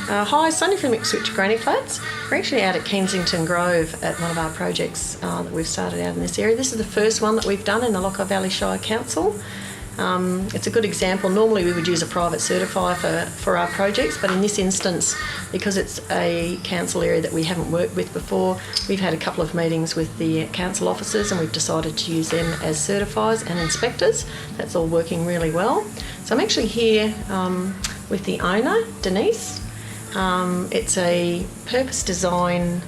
Hi, Sonia from Ipswich Granny Flats. We're actually out at Kensington Grove at one of our projects that we've started out in this area. This is the first one that we've done in the Lockyer Valley Shire Council. It's a good example. Normally we would use a private certifier for our projects, but in this instance, because it's a council area that we haven't worked with before, we've had a couple of meetings with the council officers and we've decided to use them as certifiers and inspectors. That's all working really well. So I'm actually here with the owner, Denise. It's a purpose design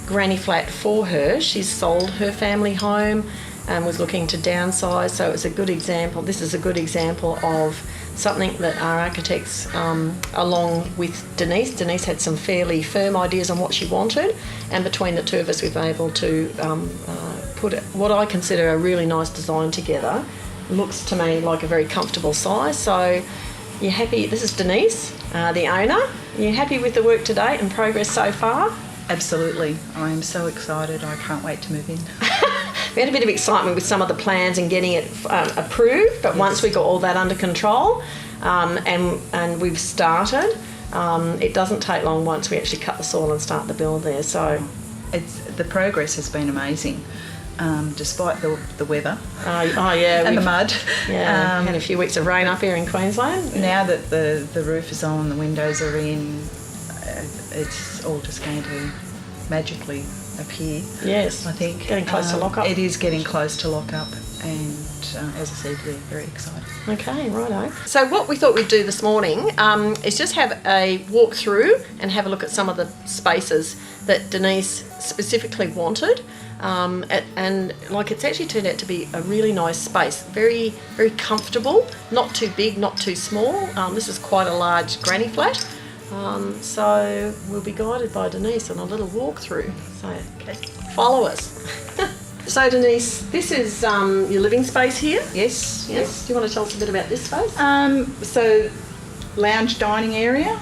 granny flat for her. She's sold her family home and was looking to downsize, so it's a good example. This is a good example of something that our architects, along with Denise had some fairly firm ideas on what she wanted, and between the two of us we've been able to put what I consider a really nice design together. It looks to me like a very comfortable size. So you're happy? This is Denise, the owner. You happy with the work to date and progress so far? Absolutely. I am so excited. I can't wait to move in. We had a bit of excitement with some of the plans and getting it approved, but yes, once we got all that under control and we've started, it doesn't take long once we actually cut the soil and start the build there. So the progress has been amazing. Despite the weather and the mud. Yeah, had a few weeks of rain up here in Queensland. Now that the roof is on, the windows are in, it's all just going to magically appear. Yes, I think. Getting close to lock up. It is getting close to lock up, and as I said, we're very excited. Okay, righto. So what we thought we'd do this morning is just have a walk through and have a look at some of the spaces that Denise specifically wanted. And like, it's actually turned out to be a really nice space, very, very comfortable, not too big, not too small. This is quite a large granny flat. So we'll be guided by Denise on a little walkthrough. So okay, follow us. So Denise, this is your living space here? Yes. Do you want to tell us a bit about this space? So lounge dining area.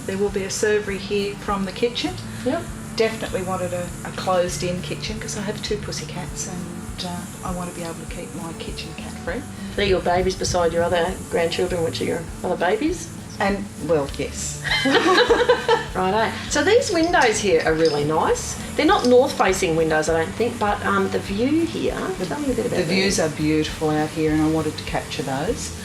There will be a servery here from the kitchen. Yep. Definitely wanted a closed-in kitchen because I have 2 pussycats and I want to be able to keep my kitchen cat-free. They're your babies beside your other grandchildren, which are your other babies? And, well, yes. Righto. So these windows here are really nice. They're not north-facing windows, I don't think, but the view here, tell me a bit about that. The views are beautiful out here and I wanted to capture those.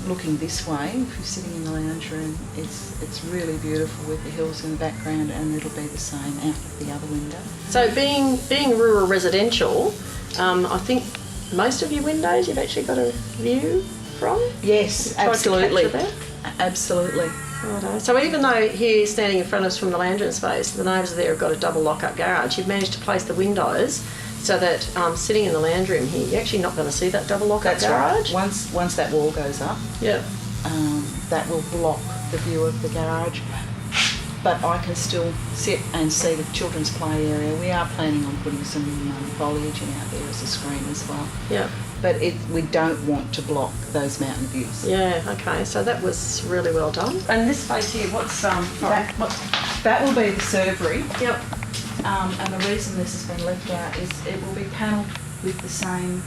Looking this way, if you're sitting in the lounge room, it's really beautiful with the hills in the background, and it'll be the same out of the other window. So being rural residential, I think most of your windows you've actually got a view from? Yes, absolutely. Absolutely. Righto. So even though here standing in front of us from the lounge room space, the neighbours there have got a double lock-up garage, you've managed to place the windows so that sitting in the lounge room here, you're actually not going to see that double lock-up garage. Right. Once that wall goes up, that will block the view of the garage. But I can still sit and see the children's play area. We are planning on putting some foliage in out there as a screen as well. Yeah. But we don't want to block those mountain views. Yeah, okay, so that was really well done. And this space here, that will be the servery. Yep. And the reason this has been left out is it will be panelled with the same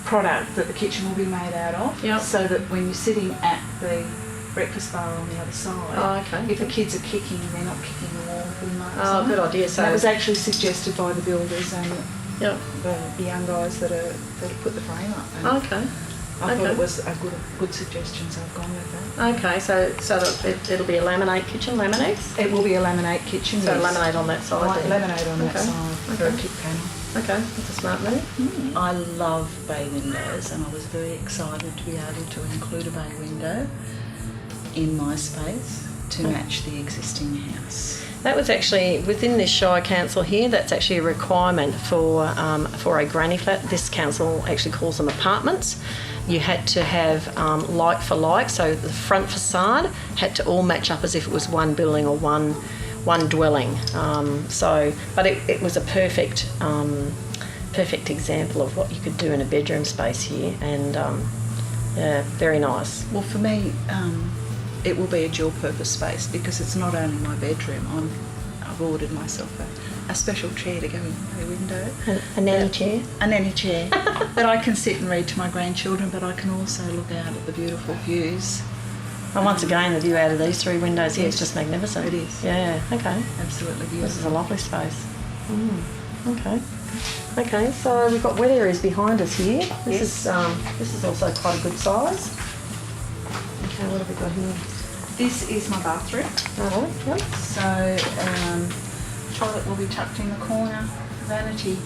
product that the kitchen will be made out of. Yep. So that when you're sitting at the breakfast bar on the other side, if the kids are kicking, they're not kicking the wall with the nose on. Good idea. So that was actually suggested by the builders and the young guys that have put the frame up. And I thought it was a good suggestion, so I've gone with that. Okay, so it'll be a laminate kitchen, laminates? It will be a laminate kitchen, so yes. Laminate on that side? Laminate on that side for a kick panel. Okay, that's a smart move. I love bay windows and I was very excited to be able to include a bay window in my space to match the existing house. That was actually, within this Shire Council here, that's actually a requirement for a granny flat. This council actually calls them apartments. You had to have like for like, so the front facade had to all match up as if it was one building or one dwelling. But it was a perfect example of what you could do in a bedroom space here, and very nice. Well, for me, it will be a dual purpose space because it's not only my bedroom. I've ordered myself a special chair to go in my window. A nanny chair? A nanny chair that I can sit and read to my grandchildren, but I can also look out at the beautiful views. And once again, the view out of these 3 windows here is just magnificent. It is. Yeah, okay. Absolutely beautiful. This is a lovely space. Okay. Okay, so we've got wet areas behind us here. This is also quite a good size. Okay, what have we got here? This is my bathroom. Oh, yep. So, toilet will be tucked in the corner. Vanity.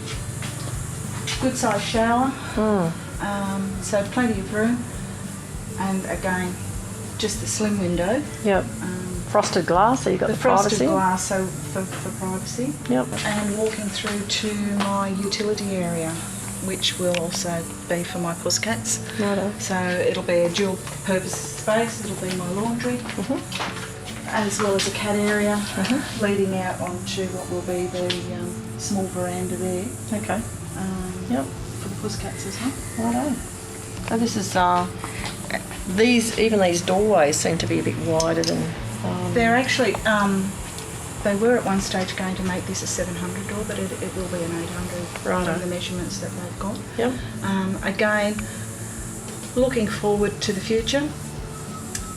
Good sized shower. So plenty of room. And again, just the slim window. Yep. Frosted glass, so you've got the privacy. Frosted glass, so for privacy. Yep. And walking through to my utility area, which will also be for my pussycats. Righto. So it'll be a dual purpose space. It'll be my laundry, as well as a cat area, leading out onto what will be the small veranda there. Okay. Yep. For the pussycats as well. Righto. So this is these doorways seem to be a bit wider than. They're actually, they were at one stage going to make this a 700 door, but it will be an 800 from the measurements that they've got. Yep. Again, looking forward to the future,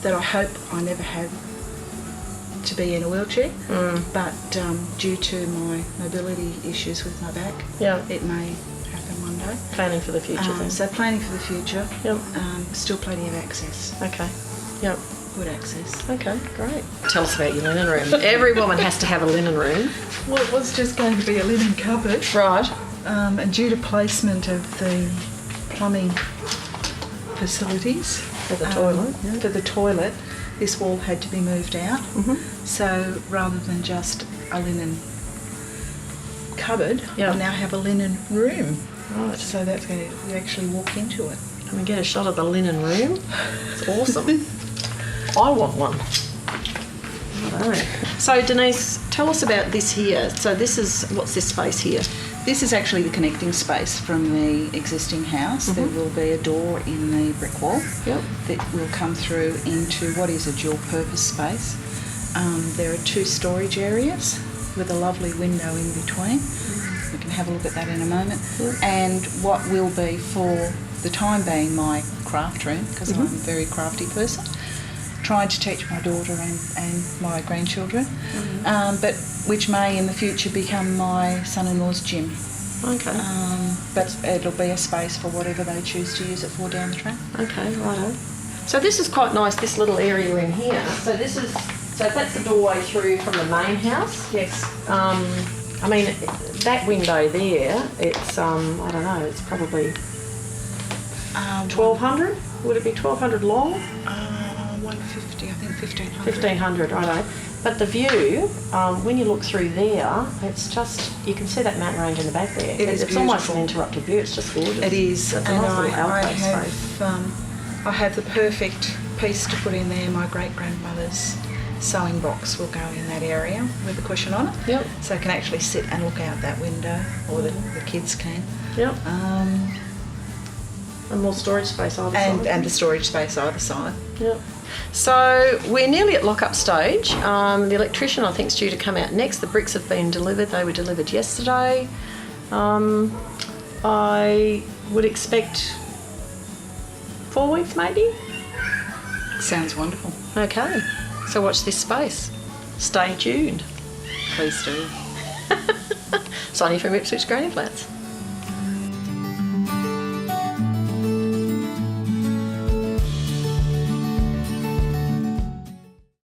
that I hope I never have to be in a wheelchair, but due to my mobility issues with my back, it may happen one day. Planning for the future then. So planning for the future, Yep. Still plenty of access. Okay. Yep. Good access. Okay, great. Tell us about your linen room. Every woman has to have a linen room. Well, it was just going to be a linen cupboard. Right. And due to placement of the plumbing facilities For the toilet. for the toilet, this wall had to be moved out. So rather than just a linen cupboard, I now have a linen room. Right. So that's going to, you actually walk into it. Can we get a shot of the linen room? It's awesome. I want one. Right. So Denise, tell us about this here. So what's this space here? This is actually the connecting space from the existing house. There will be a door in the brick wall that will come through into what is a dual purpose space. There are 2 storage areas with a lovely window in between. We can have a look at that in a moment. And what will be, for the time being, my craft room, because I'm a very crafty person, trying to teach my daughter and my grandchildren, but which may in the future become my son-in-law's gym. Okay. But it'll be a space for whatever they choose to use it for down the track. Okay, righto. So this is quite nice, this little area in here. So that's the doorway through from the main house. Yes. I mean, that window there, it's, I don't know, it's probably 1,200? Would it be 1,200 long? 150, I think 1,500. 1,500, righto. But the view, when you look through there, it's just, you can see that mountain range in the back there. It's almost an interrupted view, it's just gorgeous. It is. It's a and nice little alcove space. I have the perfect piece to put in there. My great-grandmother's sewing box will go in that area with a cushion on it. Yep. So I can actually sit and look out that window, or the kids can. Yep. And more storage space either side. And the storage space either side. Yep. So we're nearly at lock-up stage. The electrician, I think, is due to come out next. The bricks have been delivered. They were delivered yesterday. I would expect 4 weeks maybe. Sounds wonderful. Okay. So watch this space. Stay tuned. Please do. Sonia from Ipswich Granny Flats.